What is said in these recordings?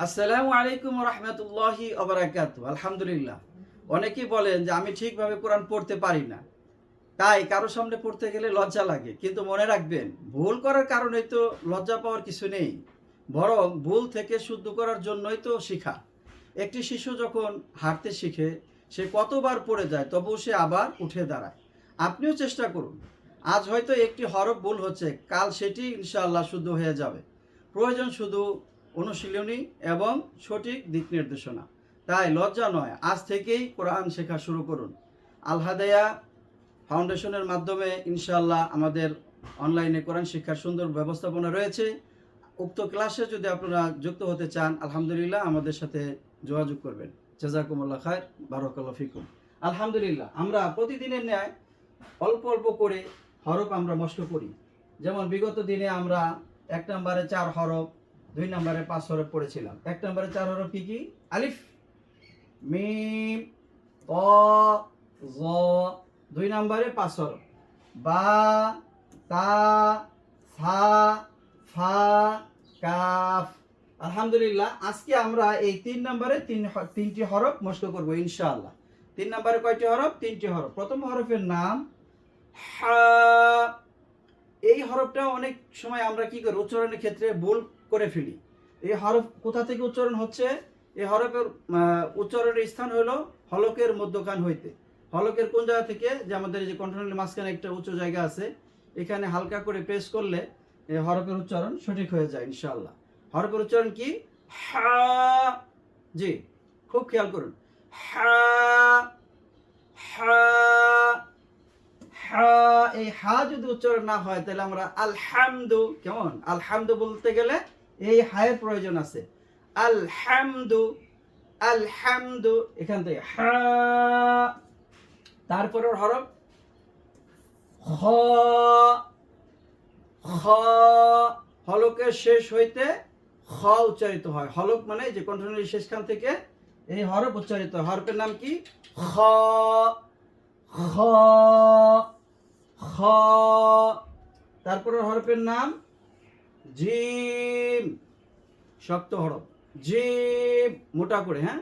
আসসালামু আলাইকুম রহমতুল্লাহি ওবারাকাতু। আলহামদুলিল্লাহ। অনেকেই বলেন যে আমি ঠিকভাবে কোরআন পড়তে পারি না, তাই কারো সামনে পড়তে গেলে লজ্জা লাগে। কিন্তু মনে রাখবেন, ভুল করার কারণে তো লজ্জা পাওয়ার কিছু নেই, বরং ভুল থেকে শুদ্ধ করার জন্যই তো শিখা। একটি শিশু যখন হাঁটতে শিখে, সে কতবার পড়ে যায় তবুও সে আবার উঠে দাঁড়ায়। আপনিও চেষ্টা করুন। আজ হয়তো একটি হরফ ভুল হচ্ছে, কাল সেটি ইনশাআল্লাহ শুদ্ধ হয়ে যাবে। প্রয়োজন শুধু অনুশীলনী এবং সঠিক দিক নির্দেশনা। তাই লজ্জা নয়, আজ থেকেই কোরআন শেখা শুরু করুন। আল হাদায়া ফাউন্ডেশনের মাধ্যমে ইনশাআল্লাহ আমাদের অনলাইনে কোরআন শিক্ষার সুন্দর ব্যবস্থাপনা রয়েছে। উক্ত ক্লাসে যদি আপনারা যুক্ত হতে চান, আলহামদুলিল্লাহ আমাদের সাথে যোগাযোগ করবেন। জাযাকুমুল্লাহ খায়র, বারাকাল্লাহু ফিকুম। আলহামদুলিল্লাহ, আমরা প্রতিদিনের ন্যায় অল্প অল্প করে হরফ আমরা মস্ত করি। যেমন বিগত দিনে আমরা 1 নম্বরে 4 হরফ, 2 নম্বরে 5 হরফ পড়েছিলাম। 1 নম্বরে 4 হরফ কি কি? আলিফ, মিম, ত, জ। 2 নম্বরে 5 হরফ, বা, তা, সা, ফা, কাফ। আলহামদুলিল্লাহ, আজকে আমরা এই 3 নম্বরে তিনটি হরফ মস্ত করব ইনশাআল্লাহ। 3 নম্বরে কয়টি হরফ? 3টি হরফ। প্রথম হরফের নাম হা। এই হরফটা অনেক সময় আমরা কি করি, উচ্চারণের ক্ষেত্রে ভুল করে ফেলি। এই হরফ কোথা থেকে উচ্চারণ হচ্ছে? এই হরফের উচ্চারণের স্থান হলো হলকের মধ্যখান হইতে। হলকের কোন জায়গা থেকে? যে আমাদের এই যে কণ্ঠনালীর মাঝখানে একটা উঁচু জায়গা আছে, এখানে হালকা করে প্রেস করলে এই হরফের উচ্চারণ সঠিক হয়ে যায় ইনশাআল্লাহ। হরফের উচ্চারণ কি? হা। জি, খুব খেয়াল করুন। হা, হা, হা। এই হা যদি উচ্চারণ না হয়, তাহলে আমরা আলহামদু, কেমন? আলহামদু বলতে গেলে এই হায়ের প্রয়োজন আছে। আলহামদু, আলহামদু, এখান থেকে হা। তারপরের হরফ খ। খ, হলকের শেষ হইতে খ উচ্চারিত হয়। হলক মানে যে কণ্ঠনালীর শেষখান থেকে এই হরফ উচ্চারিত হয়। হরফের নাম কি? খ। খ, খ। তারপরে হরফের নাম জিম, শক্ত হরফ। জিম, মোটা করে, হ্যাঁ।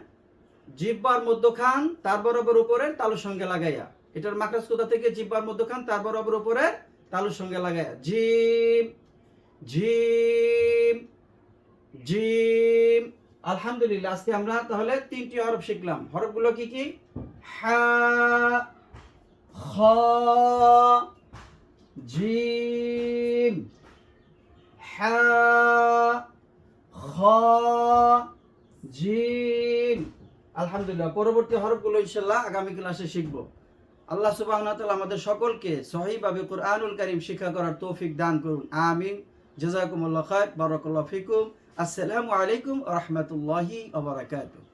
জিহ্বার মধ্যখান তার বরাবর উপরের তালুর সঙ্গে লাগাইয়া। এটার মাখরাজ কোথা থেকে? জিহ্বার মধ্যখান তার বরাবর উপরের তালুর সঙ্গে লাগাইয়া। Gym, gym, gym. আলহামদুলিল্লাহ, আজকে আমরা তাহলে 3টি হরফ শিখলাম। হরফগুলো কি কি? হা, খ, জিম, হা, খ, জিম। আলহামদুলিল্লাহ, পরবর্তী হরফগুলো ইনশাআল্লাহ আগামী ক্লাসে শিখব। আল্লাহ সুবহানাহু ওয়া তাআলা আমাদের সকলকে সহিভাবে কুরআনুল কারীম শিক্ষা করার তৌফিক দান করুন। আমিন। জাযাকুমুল্লাহ খায়র, বারাকাল্লাহু ফিকুম। আসসালামু আলাইকুম ওয়া রাহমাতুল্লাহি ওয়া বারাকাতুহু।